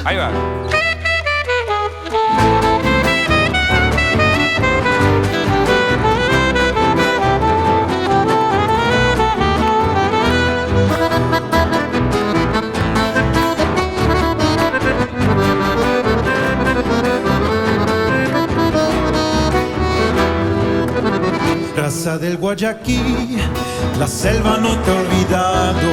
Ahí va. Raza del Guayaquil, la selva no te ha olvidado.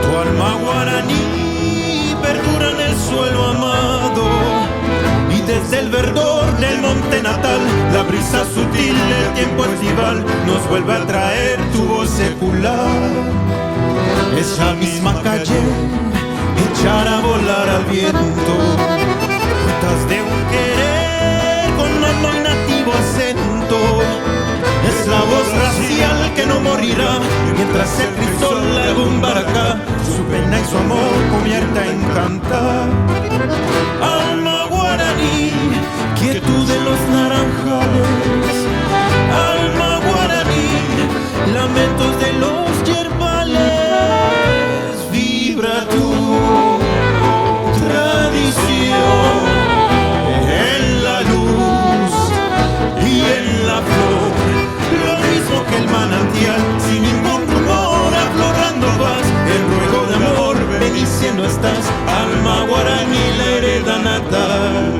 Tu alma guaraní perdura en el suelo amado. Y desde el verdor del monte natal, la brisa sutil del tiempo estival nos vuelve a traer tu voz secular. Es la misma calle, echar a volar al viento. Gotas de un querer con alma y nativo acento. Es la voz racial que no morirá mientras el crisol la Gumbaracá su pena y su amor convierta en cantar. Alma guaraní, quietud de los naranjales. Alma guaraní, lamentos de los yerbales. Vibra tu tradición en la luz y en la flor. Lo mismo que el manantial, sin ningún rumor, aflorando vas. El ruego de amor, bendiciendo estás. Alma guaraní, la hereda natal.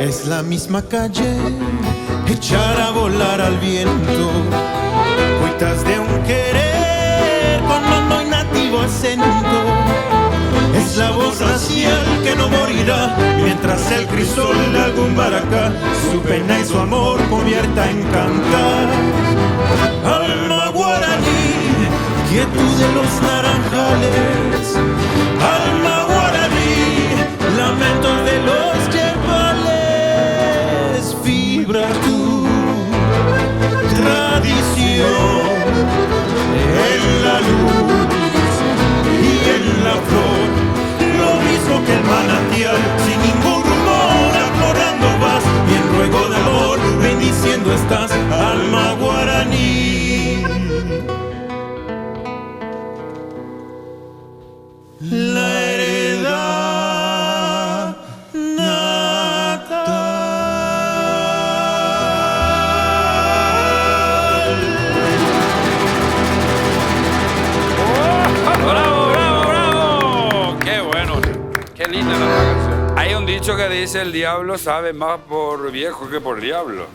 Es la misma calle, echar a volar al viento. Cuitas de un querer con mando y nativo acento. Es la voz racial que no morirá mientras el crisol de algún baracá su pena y su amor convierta en cantar. Alma guaraní, quietud de los naranjales. Alma guaraní, lamentos de los yerbales. Vibra tu tradición en la luz y en la flor. Lo mismo que el manantial, sin ningún rumor, aflorando vas. Y en ruego de amor, bendiciendo estás. Alma guaraní, la heredad natal. ¡Bravo, bravo, bravo! ¡Qué bueno! ¡Qué linda la canción! Hay un dicho que dice: el diablo sabe más por viejo que por diablo.